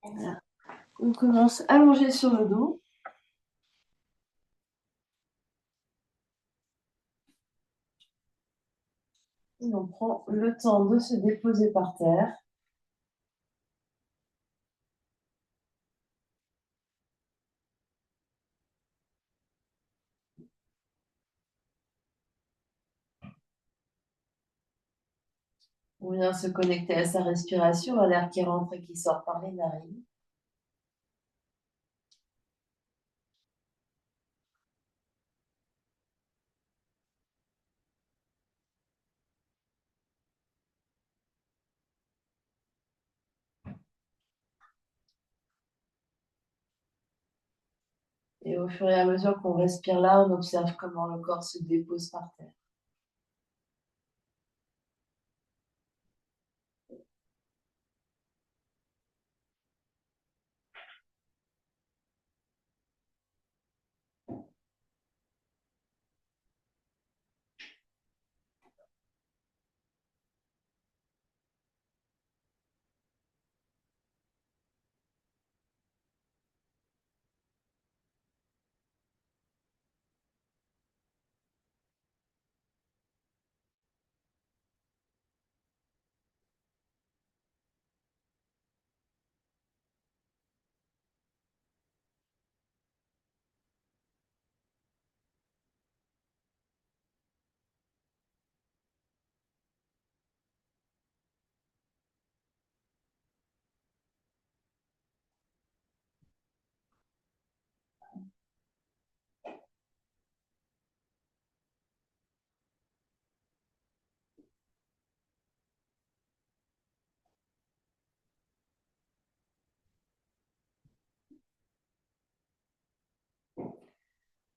Voilà. On commence allongé sur le dos. Et on prend le temps de se déposer par terre. On vient se connecter à sa respiration, à l'air qui rentre et qui sort par les narines. Et au fur et à mesure qu'on respire là, on observe comment le corps se dépose par terre.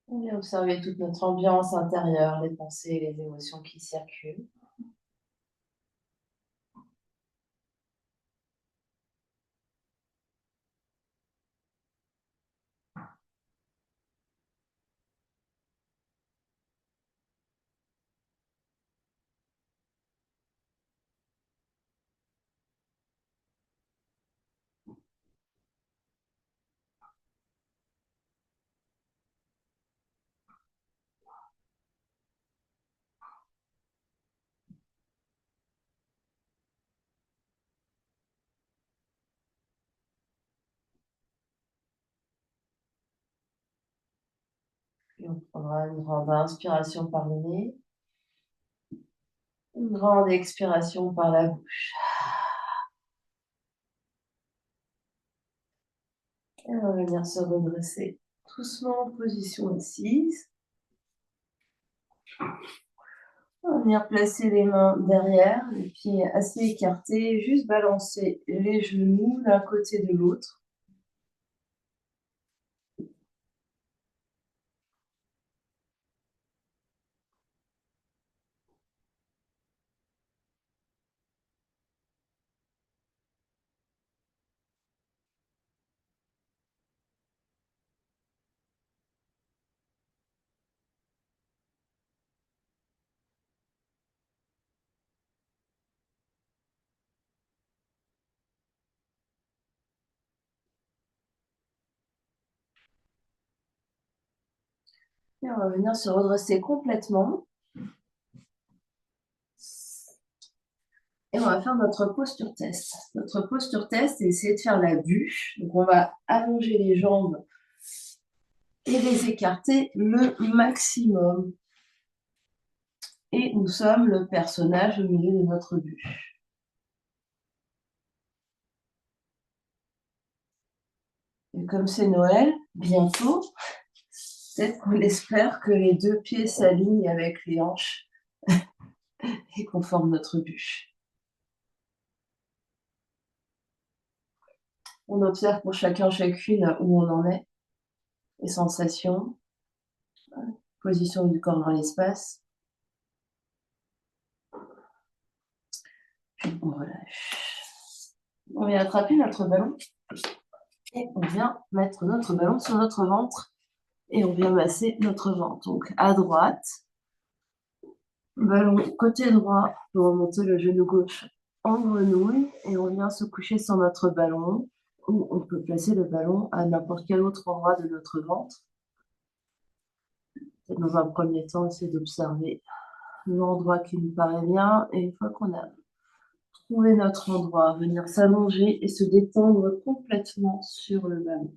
On vient observer toute notre ambiance intérieure, les pensées, les émotions qui circulent. Puis on prendra une grande inspiration par le nez, une grande expiration par la bouche. Et on va venir se redresser doucement en position assise. On va venir placer les mains derrière, les pieds assez écartés, juste balancer les genoux d'un côté de l'autre. Et on va venir se redresser complètement. Et on va faire notre posture test. Notre posture test, c'est essayer de faire la bûche. Donc on va allonger les jambes et les écarter le maximum. Et nous sommes le personnage au milieu de notre bûche. Et comme c'est Noël, bientôt, peut-être qu'on espère que les deux pieds s'alignent avec les hanches et qu'on forme notre bûche. On observe pour chacun, chacune où on en est, les sensations, position du corps dans l'espace. Puis on relâche. On vient attraper notre ballon et on vient mettre notre ballon sur notre ventre et on vient masser notre ventre. Donc à droite, ballon côté droit, on remonter le genou gauche en grenouille et on vient se coucher sur notre ballon. Ou on peut placer le ballon à n'importe quel autre endroit de notre ventre. Et dans un premier temps, essayer d'observer l'endroit qui nous paraît bien. Et une fois qu'on a trouvé notre endroit, venir s'allonger et se détendre complètement sur le ballon.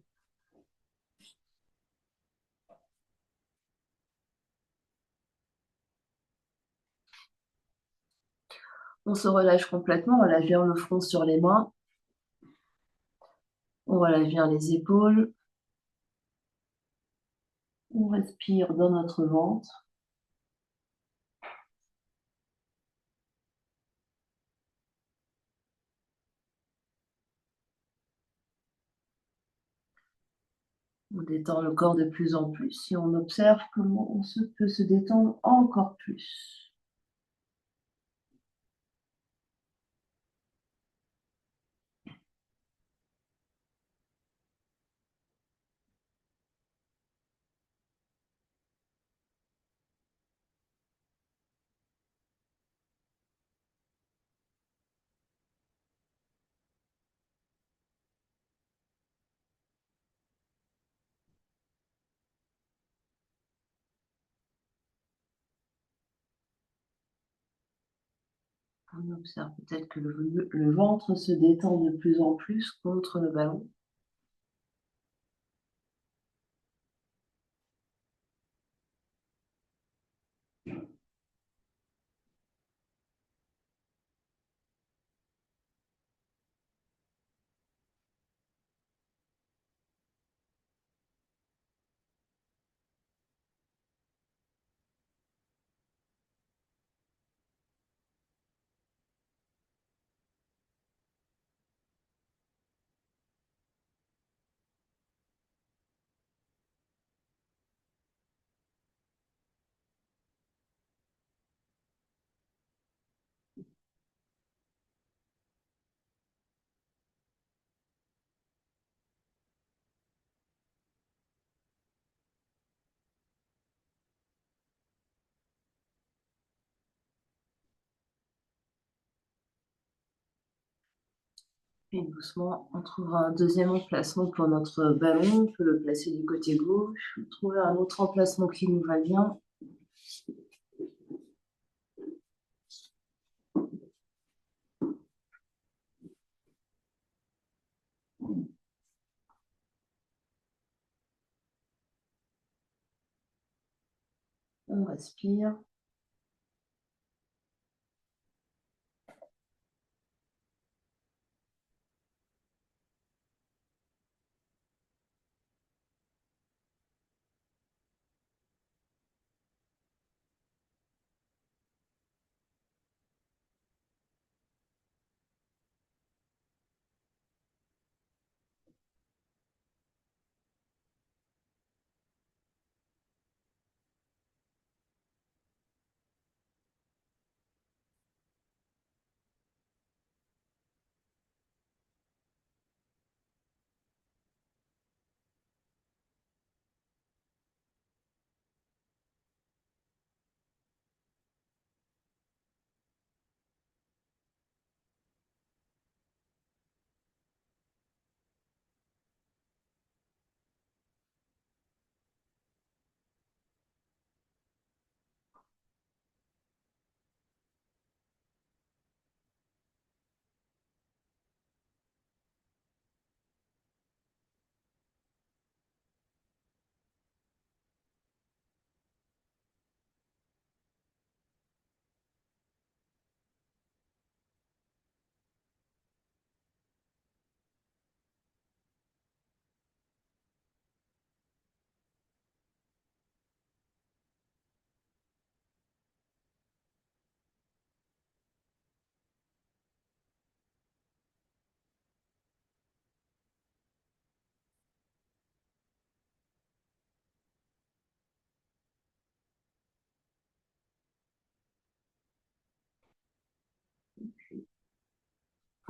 On se relâche complètement, on relâche bien le front sur les mains. On relâche bien les épaules. On respire dans notre ventre. On détend le corps de plus en plus et on observe comment on peut se détendre encore plus. On observe peut-être que le ventre se détend de plus en plus contre le ballon. Et doucement, on trouvera un deuxième emplacement pour notre ballon. On peut le placer du côté gauche, trouver un autre emplacement qui nous va bien. On respire.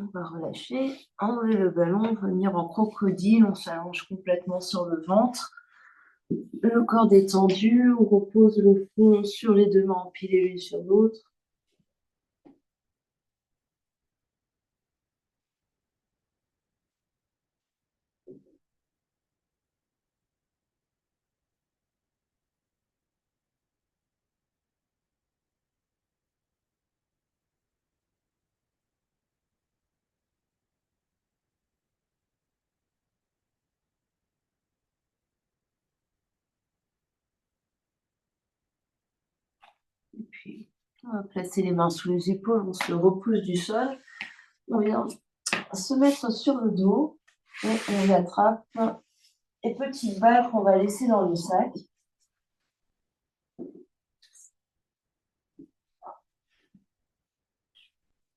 On va relâcher, enlever le ballon, venir en crocodile. On s'allonge complètement sur le ventre. Le corps détendu, on repose le front sur les deux mains empilées l'une sur l'autre. puis, on va placer les mains sous les épaules, on se repousse du sol. On vient se mettre sur le dos et on attrape les petites balles qu'on va laisser dans le sac.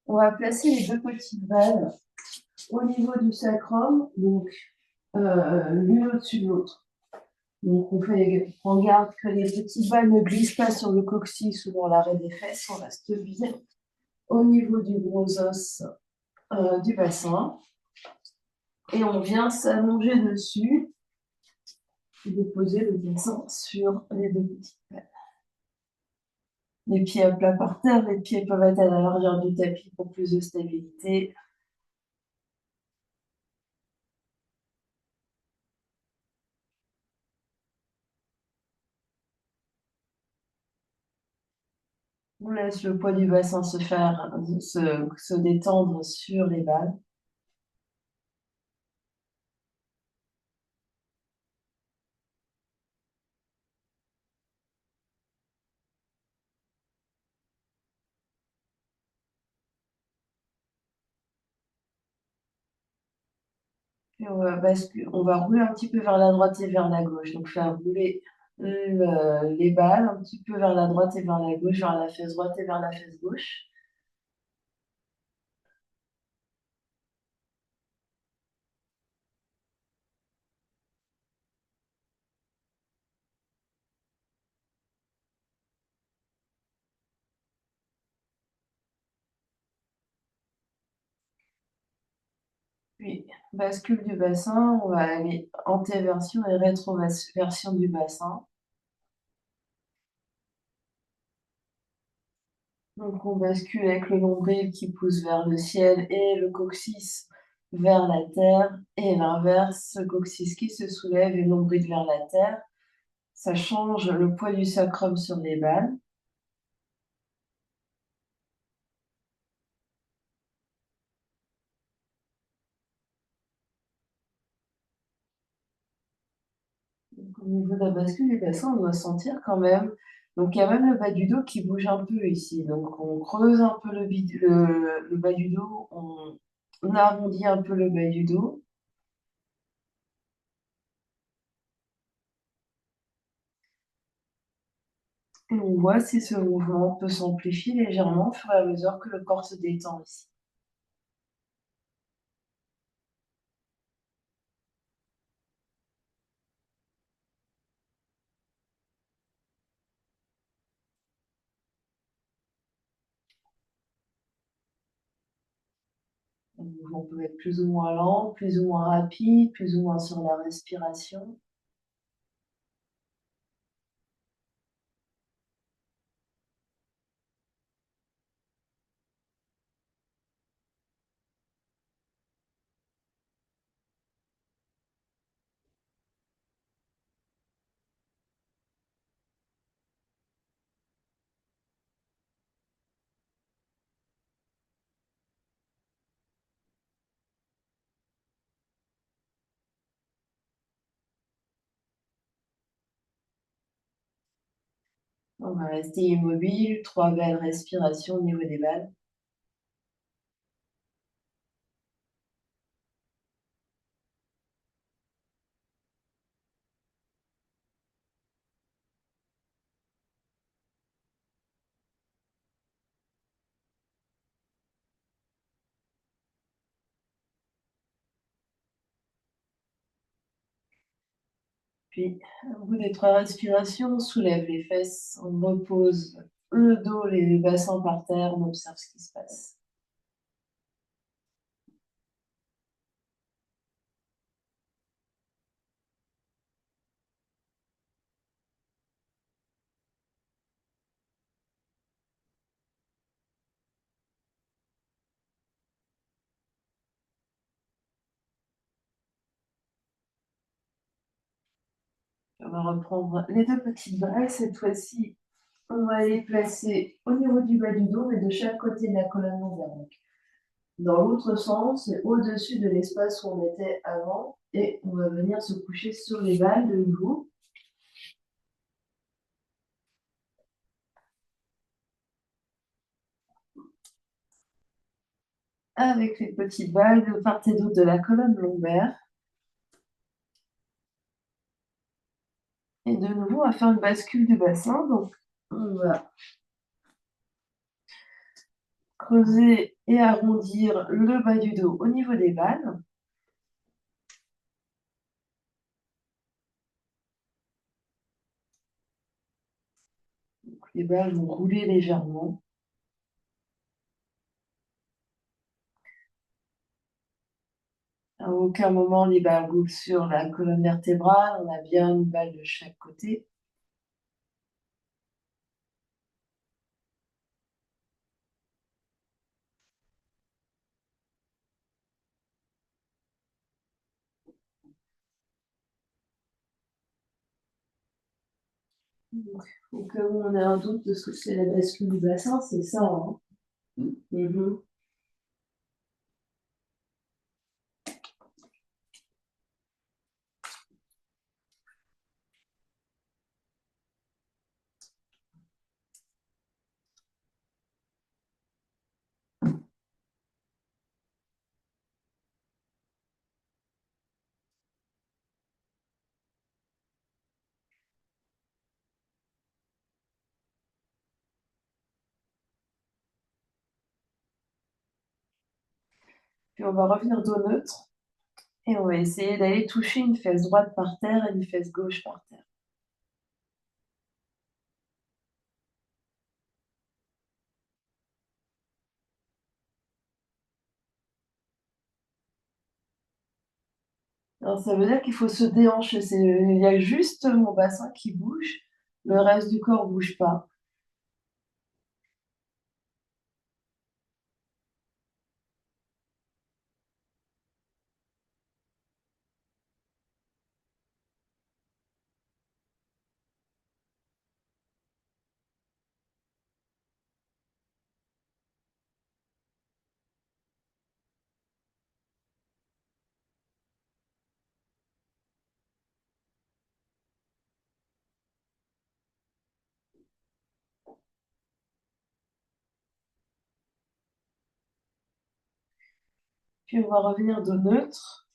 On va placer les deux petites balles au niveau du sacrum, donc l'une au-dessus de l'autre. Donc on garde que les petites balles ne glissent pas sur le coccyx ou dans l'arrêt des fesses, on reste bien au niveau du gros os du bassin. Et on vient s'allonger dessus et déposer le bassin sur les deux petites balles. Les pieds à plat par terre, les pieds peuvent être à l'arrière du tapis pour plus de stabilité. On laisse le poids du bassin se détendre sur les balles. Puis on va rouler un petit peu vers la droite et vers la gauche. Donc faire rouler les balles un petit peu vers la droite et vers la gauche, vers la fesse droite et vers la fesse gauche. Puis bascule du bassin, on va aller antéversion et rétroversion du bassin. Donc on bascule avec le nombril qui pousse vers le ciel et le coccyx vers la terre, et l'inverse, le coccyx qui se soulève et le nombril vers la terre. Ça change le poids du sacrum sur les balles. Donc, au niveau de la bascule du bassin, on doit sentir quand même. Donc il y a même le bas du dos qui bouge un peu ici. Donc on creuse un peu le bas du dos, on arrondit un peu le bas du dos. Et on voit si ce mouvement peut s'amplifier légèrement au fur et à mesure que le corps se détend ici. Le mouvement peut être plus ou moins lent, plus ou moins rapide, plus ou moins sur la respiration. On va rester immobile, 3 belles respirations au niveau des balles. Puis, au bout des 3 respirations, on soulève les fesses, on repose le dos, les bassins par terre, on observe ce qui se passe. On va reprendre les 2 petites balles. Cette fois-ci, on va les placer au niveau du bas du dos, mais de chaque côté de la colonne lombaire. Dans l'autre sens, et au-dessus de l'espace où on était avant, et on va venir se coucher sur les balles de nouveau. avec les petites balles de part et d'autre de la colonne lombaire. Et de nouveau, on va faire une bascule du bassin. Donc, on va creuser et arrondir le bas du dos au niveau des balles. Donc, les balles vont rouler légèrement. À aucun moment, les balles roulent sur la colonne vertébrale. On a bien une balle de chaque côté. Donc, au cas où on a un doute de ce que c'est la bascule du bassin, c'est ça, hein. Mhm. Puis on va revenir dos neutre et on va essayer d'aller toucher une fesse droite par terre et une fesse gauche par terre. Alors ça veut dire qu'il faut se déhancher. Il y a juste mon bassin qui bouge, le reste du corps ne bouge pas. Puis on va revenir dos neutre,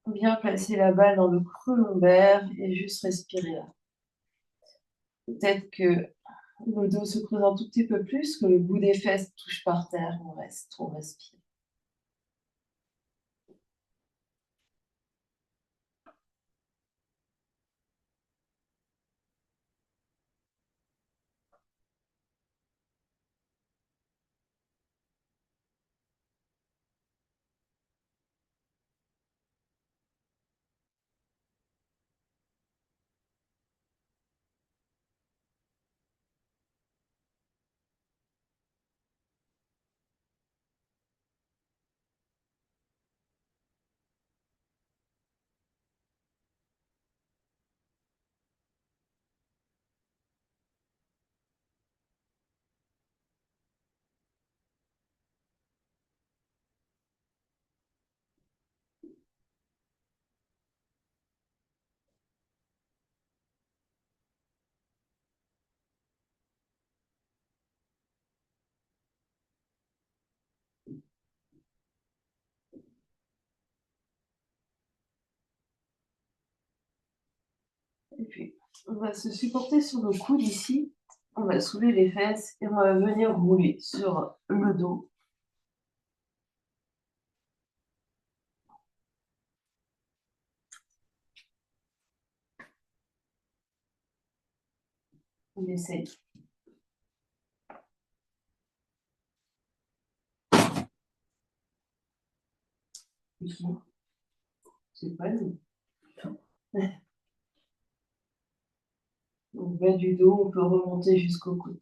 bien placer la balle dans le creux lombaire et juste respirer là. Peut-être que le dos se creuse un tout petit peu plus, que le bout des fesses touche par terre. On respire. Et puis, on va se supporter sur nos coudes ici. On va soulever les fesses et on va venir rouler sur le dos. On essaye. C'est pas nous. Donc, bas du dos, on peut remonter jusqu'au coude.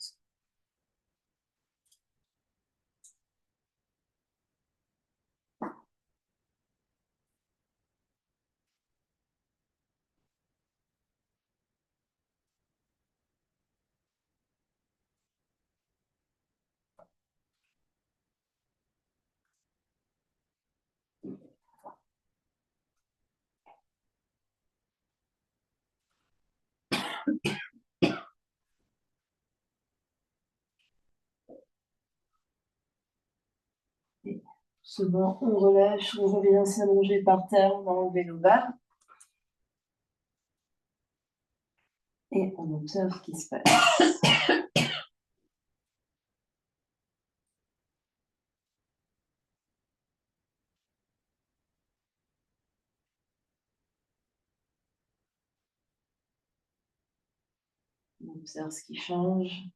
Souvent, on relâche, on revient s'allonger par terre, on va enlever nos barres. Et on observe ce qui se passe. On observe ce qui change.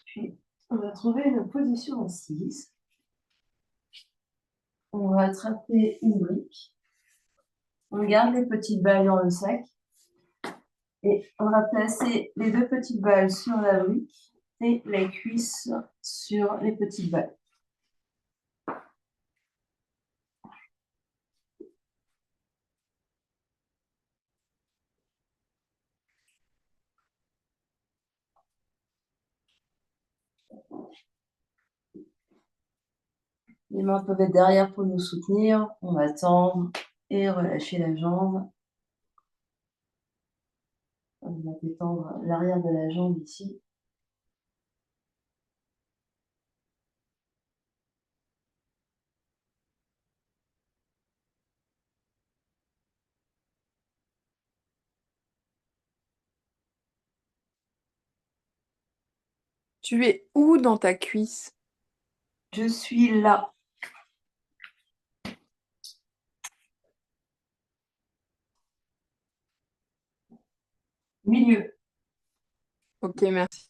Puis, on va trouver une position assise. On va attraper une brique. On garde les petites balles dans le sac. Et on va placer les 2 petites balles sur la brique et les cuisses sur les petites balles. Les mains peuvent être derrière pour nous soutenir. On va tendre et relâcher la jambe. On va détendre l'arrière de la jambe ici. Tu es où dans ta cuisse? Je suis là. Milieu. Ok, merci.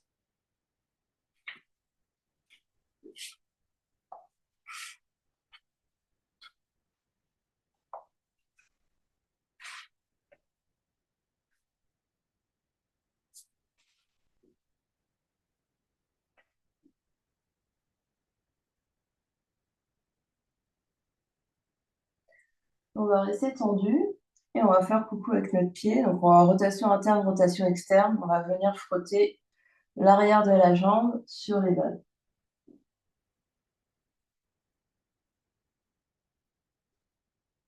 On va rester tendu et on va faire coucou avec notre pied. Donc, on va rotation interne, rotation externe. On va venir frotter l'arrière de la jambe sur les balles.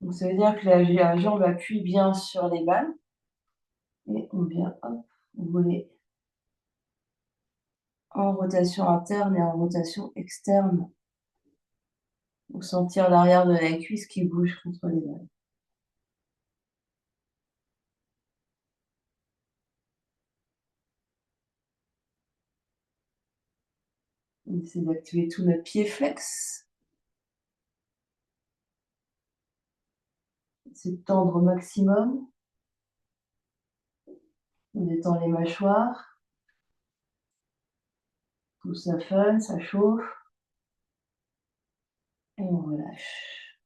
Donc, ça veut dire que la jambe appuie bien sur les balles. Et on vient, hop, rouler en rotation interne et en rotation externe. Donc, sentir l'arrière de la cuisse qui bouge contre les balles. On essaie d'activer tout notre pied flex. C'est de tendre au maximum. On détend les mâchoires. Tout ça fun, ça chauffe. Et on relâche.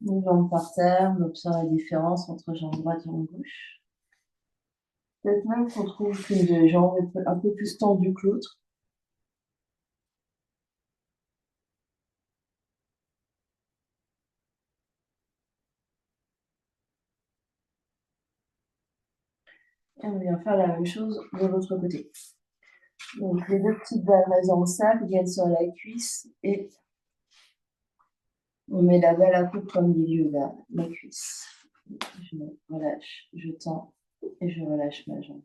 Les jambes par terre, on observe la différence entre jambe droite et jambe gauche. Peut-être même qu'on trouve qu'une jambe est un peu plus tendue que l'autre. Et on vient faire la même chose de l'autre côté. Donc les 2 petites balles restent dans le sac, viennent sur la cuisse et on met la balle à coupe au milieu de la cuisse. Je relâche, je tends et je relâche ma jambe.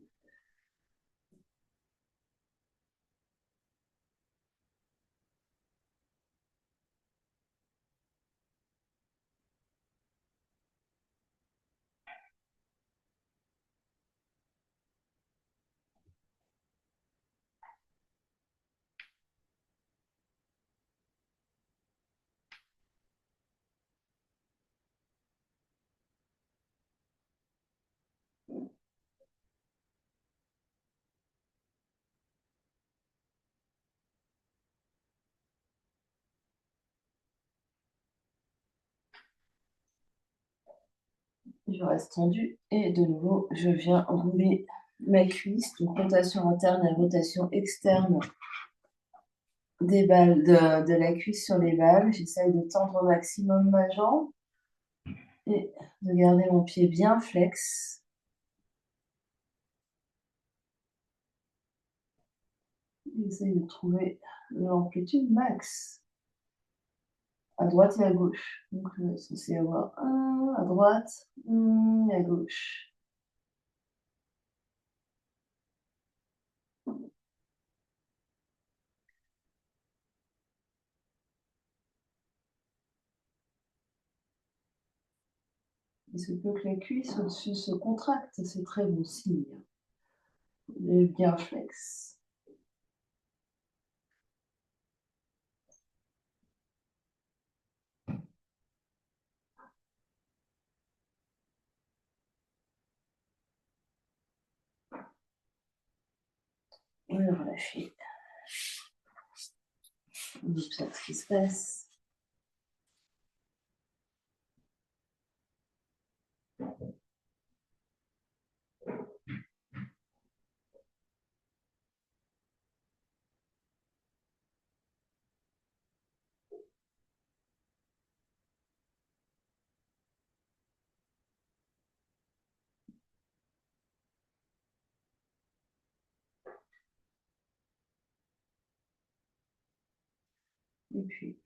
Je reste tendue et de nouveau, je viens rouler ma cuisse, donc rotation interne et rotation externe des balles, de la cuisse sur les balles. J'essaye de tendre au maximum ma jambe et de garder mon pied bien flex. J'essaye de trouver l'amplitude max à droite et à gauche. Donc, il est censé y avoir un à droite, et à gauche. Il se peut que la cuisse au-dessus se contracte, c'est très bon signe. Il est bien flex. Et le relâcher. On observe ce qui se passe. Et puis,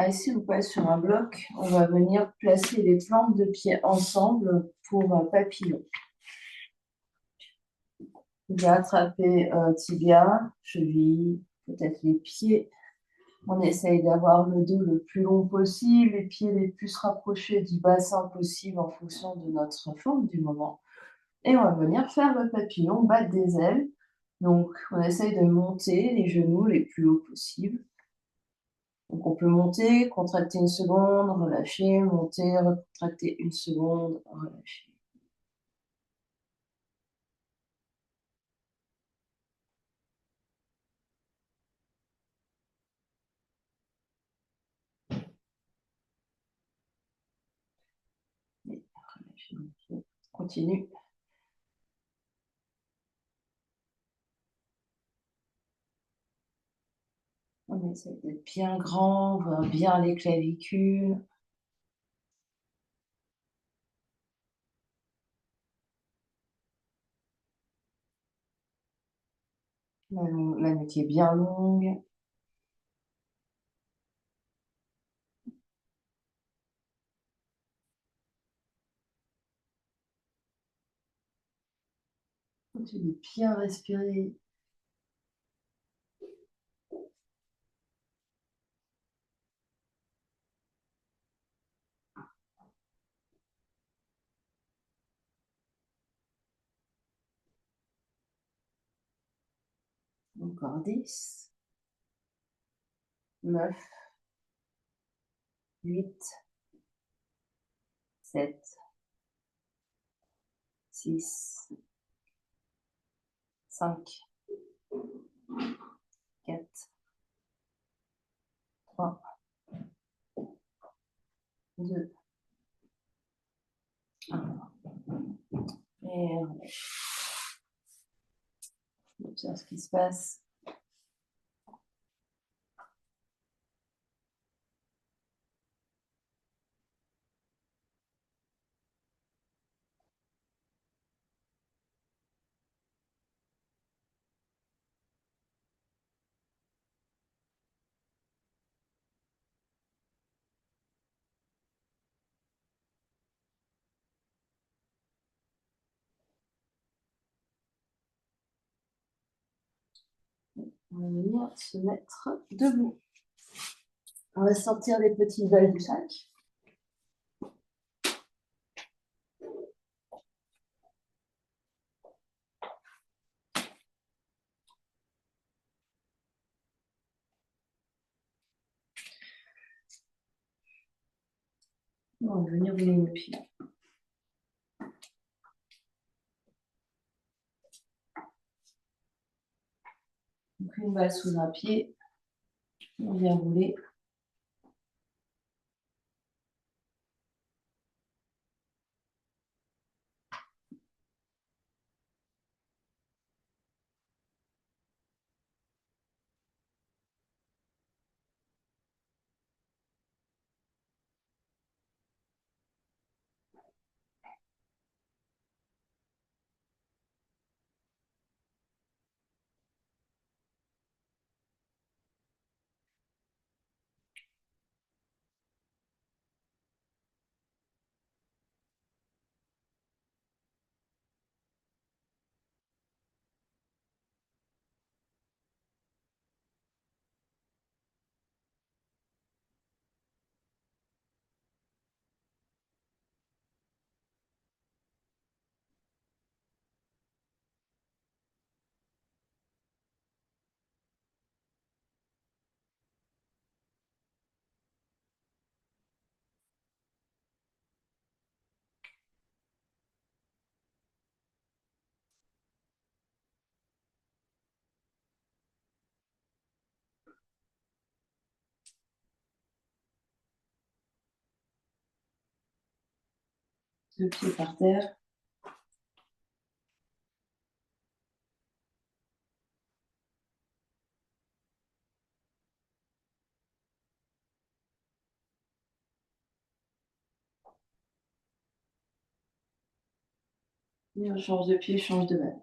ici, on passe sur un bloc. On va venir placer les plantes de pied ensemble pour un papillon. On va attraper tibia, cheville, peut-être les pieds. On essaye d'avoir le dos le plus long possible, les pieds les plus rapprochés du bassin possible en fonction de notre forme du moment. Et on va venir faire le papillon, battre des ailes. Donc, on essaye de monter les genoux les plus hauts possible. Donc, on peut monter, contracter une seconde, relâcher, monter, recontracter une seconde, relâcher. Et relâcher. Continue. On essaie d'être bien grand, voir bien les clavicules. La nuque est bien longue. Continue de bien respirer. Encore 10, 9, 8, 7, 6, 5, 4, 3, 2, 1. Et on observe ce qui se passe. On va venir se mettre debout. On va sortir les petites balles du sac. On va venir rouler nos pieds. Donc une balle sous un pied. On vient rouler. 2 pieds par terre. Et on change de pied, change de balle.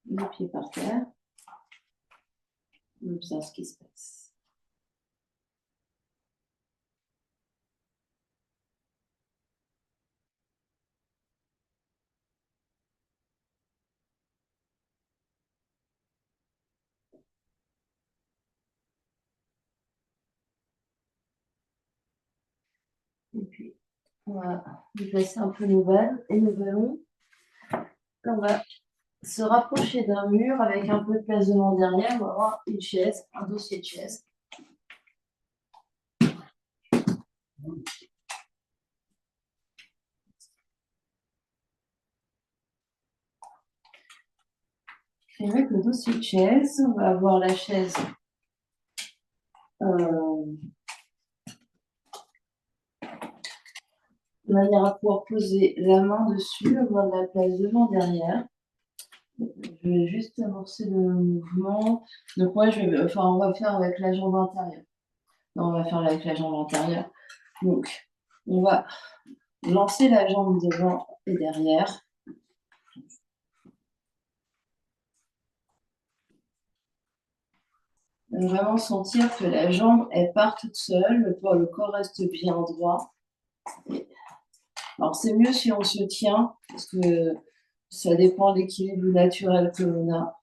Les pieds par terre. On observe ce qui se passe. Et puis, on va déplacer un peu nos balles et nos ballons. On va se rapprocher d'un mur avec un peu de place devant derrière. On va avoir une chaise, un dossier de chaise. Et avec le dossier de chaise, on va avoir la chaise de manière à pouvoir poser la main dessus, avoir de la place devant derrière. Je vais juste amorcer le mouvement. Donc moi, on va faire avec la jambe intérieure. Non, on va faire avec la jambe antérieure. Donc, on va lancer la jambe devant et derrière. Vraiment sentir que la jambe, elle part toute seule, le corps reste bien droit. Alors, c'est mieux si on se tient, parce que ça dépend de l'équilibre naturel que l'on a.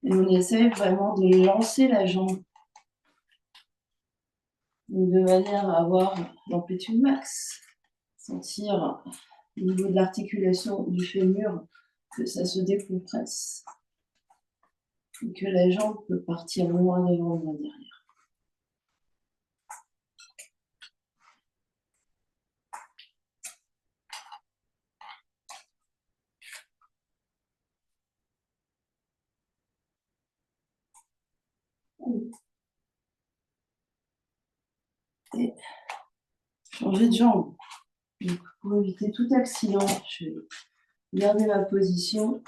Et on essaye vraiment de lancer la jambe de manière à avoir l'amplitude max. Sentir au niveau de l'articulation du fémur que ça se décompresse. Et que la jambe peut partir loin devant, loin derrière. Et changer de jambe. Donc, pour éviter tout accident, je vais garder ma position.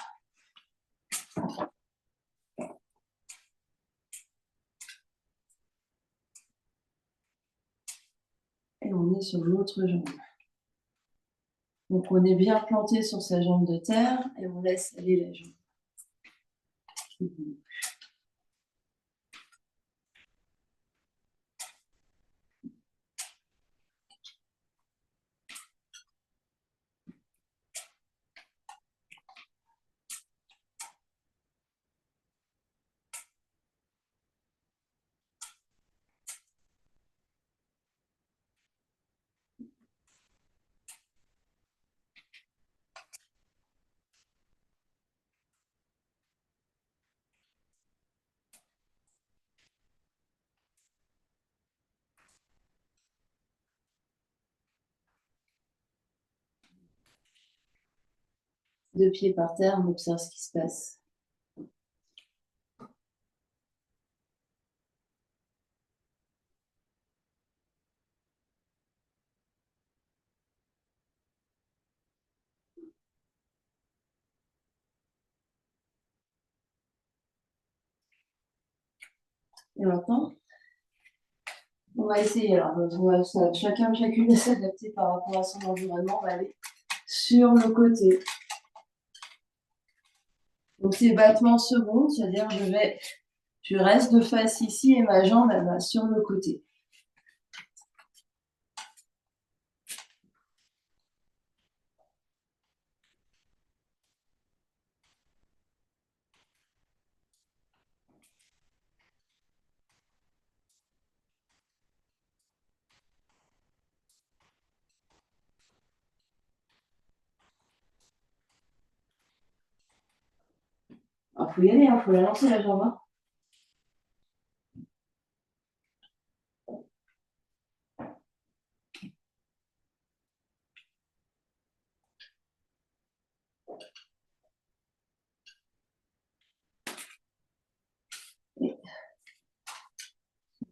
Et on est sur l'autre jambe. Donc on est bien planté sur sa jambe de terre et on laisse aller la jambe. Deux pieds par terre, on observe ce qui se passe. Et maintenant, on va essayer. Alors, chacune va s'adapter par rapport à son environnement. On va aller sur le côté. Donc, c'est battement second, c'est-à-dire je reste de face ici et ma jambe, elle va sur le côté. Alors, il faut y aller, il faut la lancer la jambe. Hein.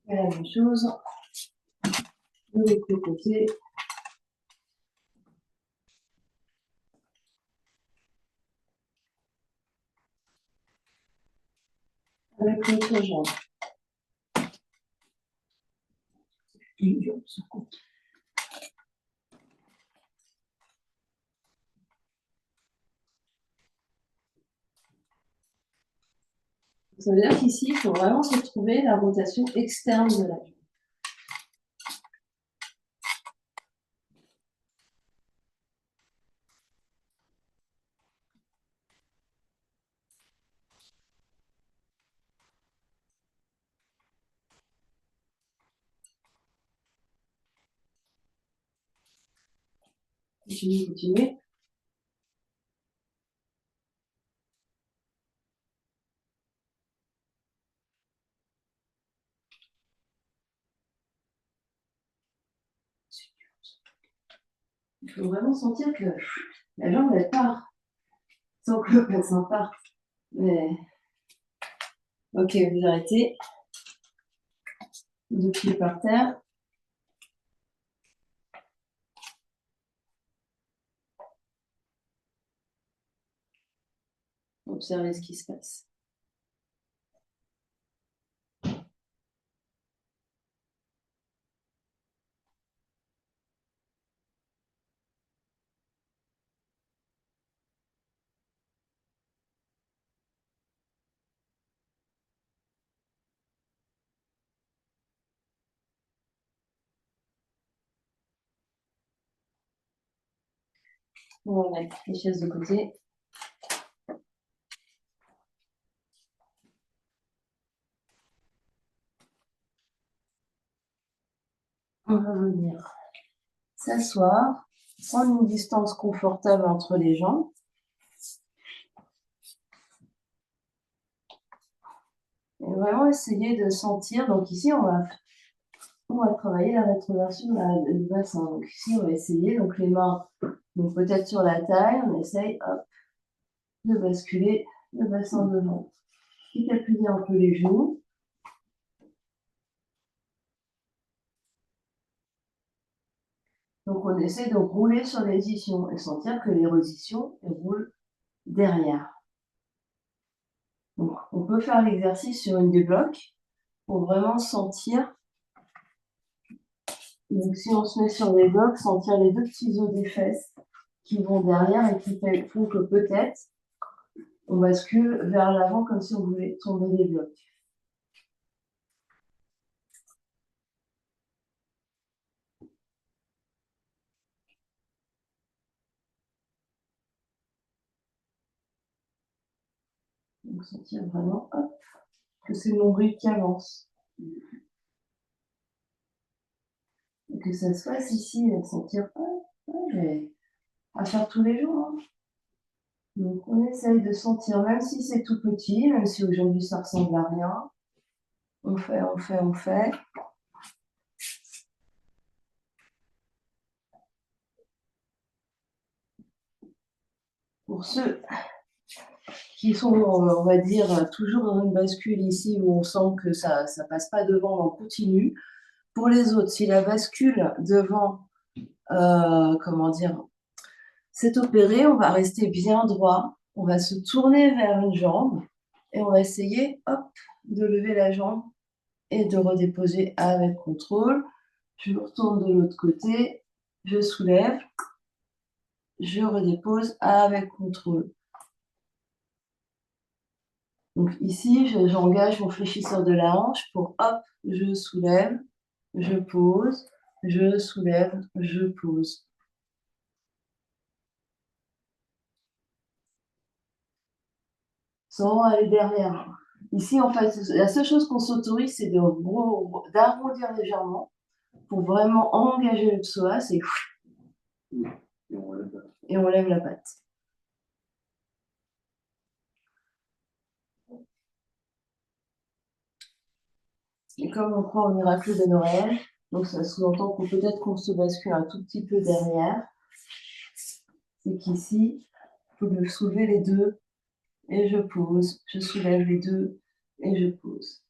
Et la même chose de l'autre côté. Avec l'autre jambe. Ça veut dire qu'ici, il faut vraiment se trouver la rotation externe de la jambe. Continuez. Il faut vraiment sentir que la jambe, elle part, sans que le bassin parte. Mais... Ok, vous arrêtez. Deux pieds par terre. Observez ce qui se passe. On va mettre les chaises de côté. On va venir s'asseoir, prendre une distance confortable entre les jambes. Et vraiment essayer de sentir. Donc ici, on va travailler la rétroversion du bassin. Donc ici, on va essayer. Donc les mains, donc peut-être sur la taille, on essaye hop, de basculer le bassin devant. Quitte à plier un peu les genoux. Donc on essaie de rouler sur les ischions et sentir que les rosictions roulent derrière. Donc on peut faire l'exercice sur une des blocs pour vraiment sentir. Donc si on se met sur des blocs, sentir les deux petits os des fesses qui vont derrière et qui font que peut-être on bascule vers l'avant comme si on voulait tomber les blocs. Donc sentir vraiment hop, que c'est le nombril qui avance. Et que ça se passe ici, à sentir à faire tous les jours. Hein. Donc on essaye de sentir, même si c'est tout petit, même si aujourd'hui ça ressemble à rien. On fait, on fait, on fait. Pour ceux qui sont, on va dire, toujours dans une bascule ici où on sent que ça ne passe pas devant, on continue. Pour les autres, si la bascule devant, comment dire, s'est opérée, on va rester bien droit, on va se tourner vers une jambe et on va essayer, hop, de lever la jambe et de redéposer avec contrôle. Je me retourne de l'autre côté, je soulève, je redépose avec contrôle. Donc ici, j'engage mon fléchisseur de la hanche pour hop, je soulève, je pose, je soulève, je pose. Sans aller derrière. Ici, en fait, la seule chose qu'on s'autorise, c'est d'arrondir légèrement pour vraiment engager le psoas et on lève la patte. Et comme on croit au miracle de Noël, donc ça sous-entend qu'on peut-être qu'on se bascule un tout petit peu derrière. C'est qu'ici, il faut me soulever les deux et je pose. Je soulève les deux et je pose.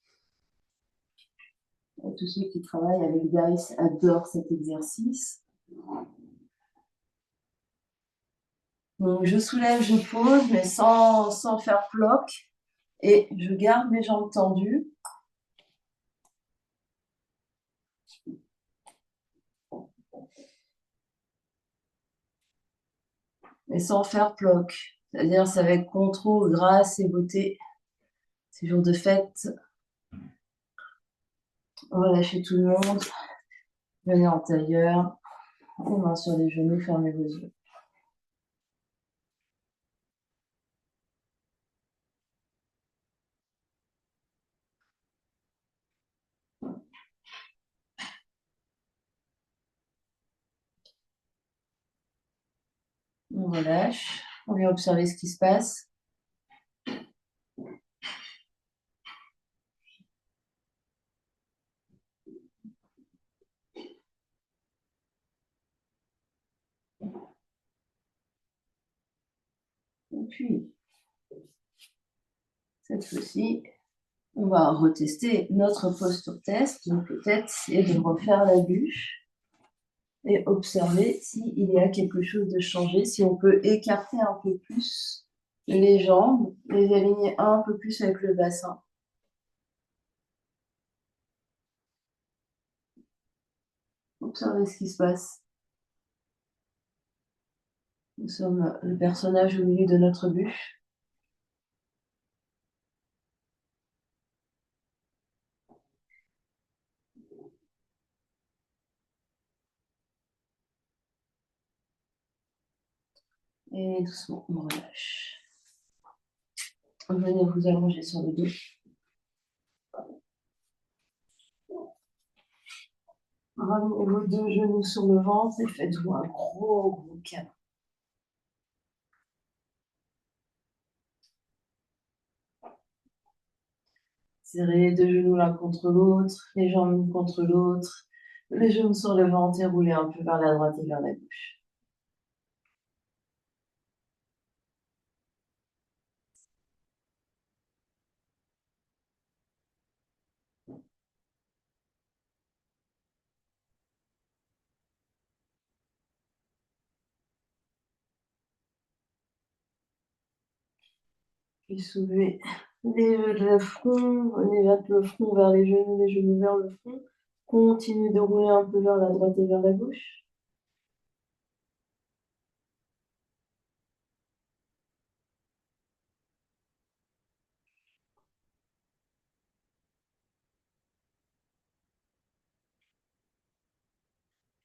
Et tous ceux qui travaillent avec Dice adorent cet exercice. Donc je soulève, je pose, mais sans faire bloc. Et je garde mes jambes tendues. Mais sans faire bloc. C'est-à-dire, c'est avec contrôle, grâce et beauté. C'est jour de fête. Relâchez tout le monde. Venez en tailleur. Les mains sur les genoux, fermez vos yeux. On relâche. On vient observer ce qui se passe. Et puis, cette fois-ci, on va retester notre posture test. Donc peut-être essayer de refaire la bûche et observer s'il y a quelque chose de changé, si on peut écarter un peu plus les jambes, les aligner un peu plus avec le bassin. Observez ce qui se passe. Nous sommes le personnage au milieu de notre bûche. Et doucement, on relâche. Venez vous allonger sur le dos. Ramenez vos deux genoux sur le ventre et faites-vous un gros câlin. Serrez les deux genoux l'un contre l'autre, les jambes l'une contre l'autre, les genoux sur le ventre et roulez un peu vers la droite et vers la gauche. Puis soulevez le front, venez vers le front vers les genoux vers le front. Continuez de rouler un peu vers la droite et vers la gauche.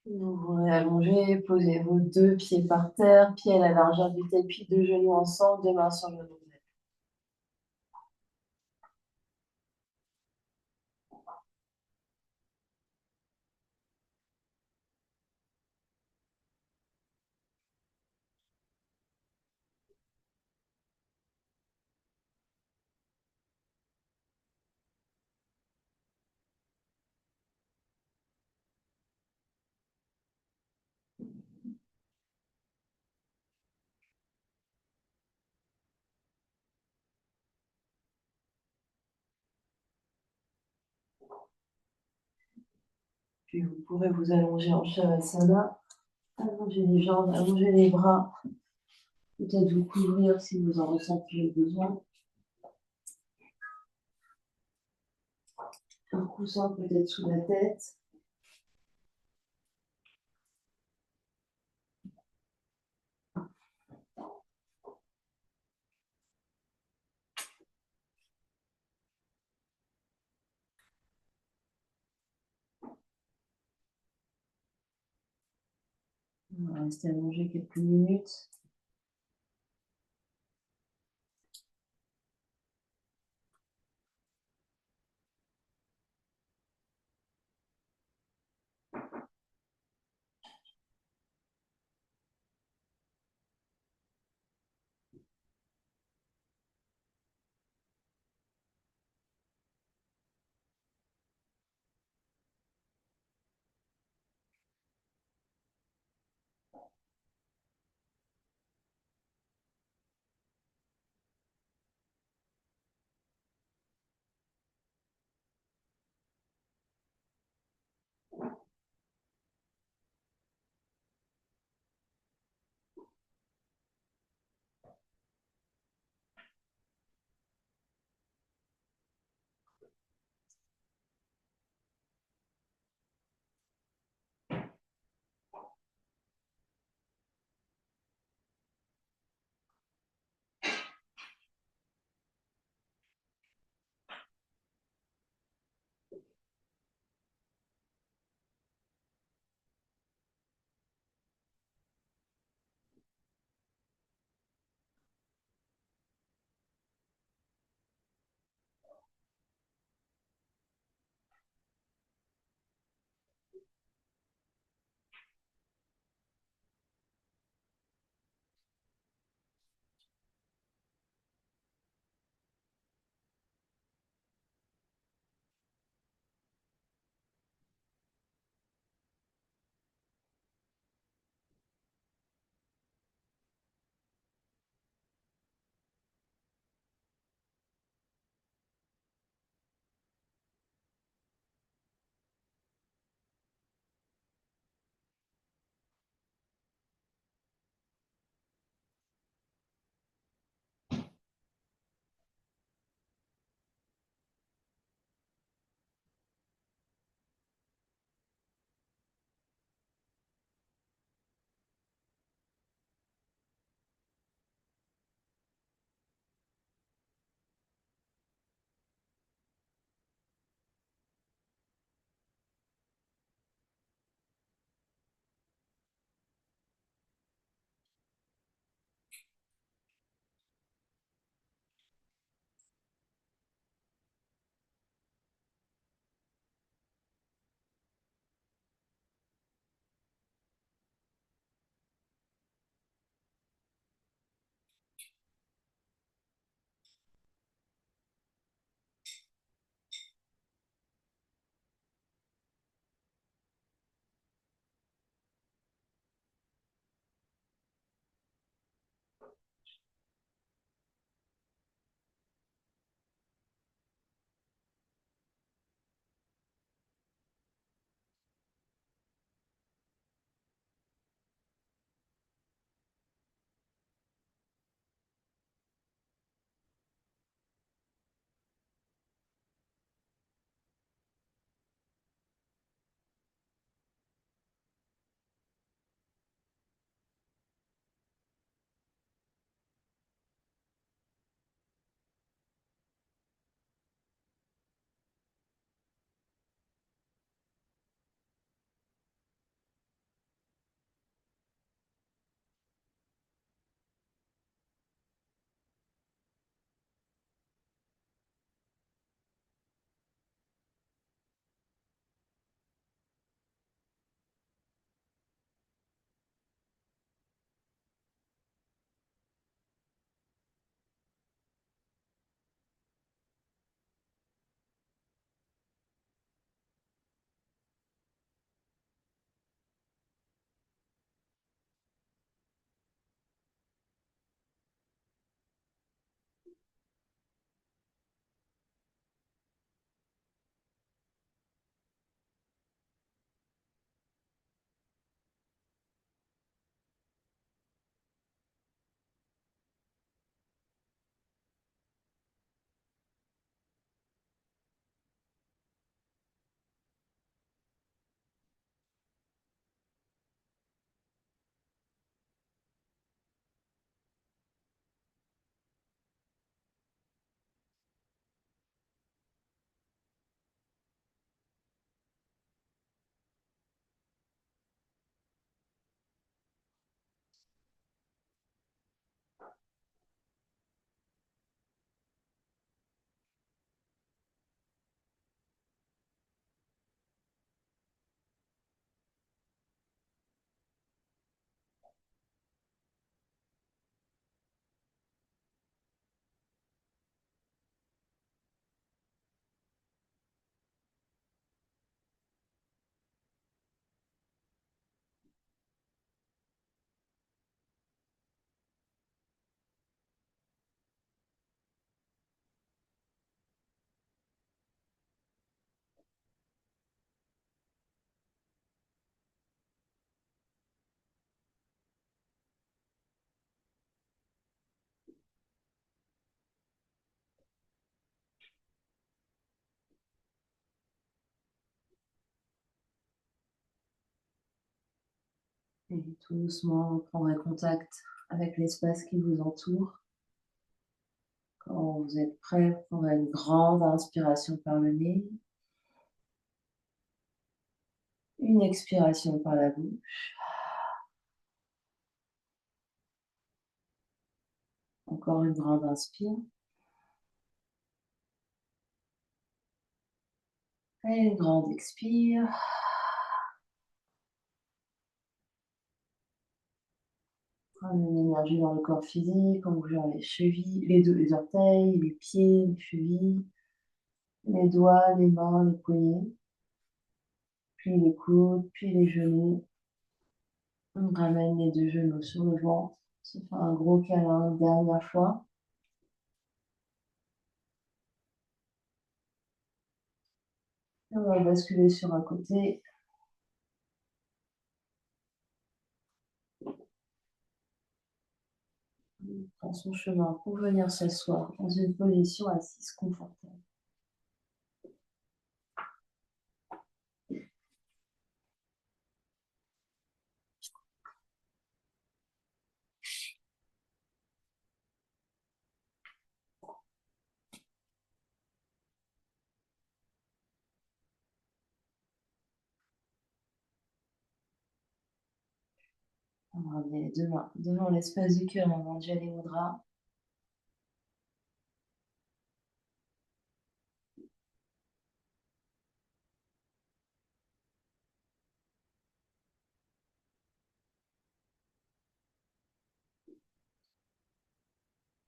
Vous vous réallongez, posez vos deux pieds par terre, pieds à la largeur du tapis, deux genoux ensemble, deux mains sur le dos. Puis vous pourrez vous allonger en Shavasana, allonger les jambes, allonger les bras, peut-être vous couvrir si vous en ressentez le besoin. Un coussin peut-être sous la tête. On va rester allongé quelques minutes. Et tout doucement, vous prendrez contact avec l'espace qui vous entoure. Quand vous êtes prêt, vous prendrez une grande inspiration par le nez. Une expiration par la bouche. Encore une grande inspire. Et une grande expire. Ramenez l'énergie dans le corps physique en bougeant les chevilles, les orteils, les pieds, les chevilles, les doigts, les mains, les poignets, puis les coudes, puis les genoux. On ramène les deux genoux sur le ventre. On se fait un gros câlin une dernière fois. Et on va basculer sur un côté. On prend son chemin pour venir s'asseoir dans une position assise confortable. On va ramener les deux mains devant l'espace du cœur en Anjali Mudra.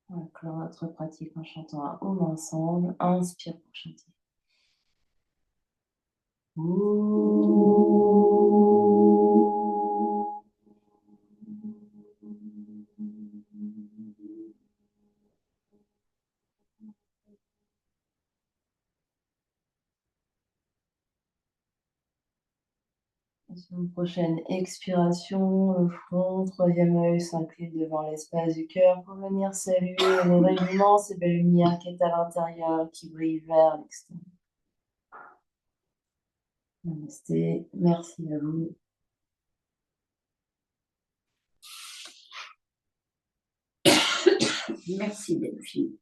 On va clore notre pratique en chantant un Om ensemble. Inspire pour chanter. Sur une prochaine expiration, le front, troisième œil s'incline devant l'espace du cœur pour venir saluer le rayonnement, cette belle lumière qui est à l'intérieur, qui brille vers l'extérieur. Namasté, merci à vous. Merci Delphine.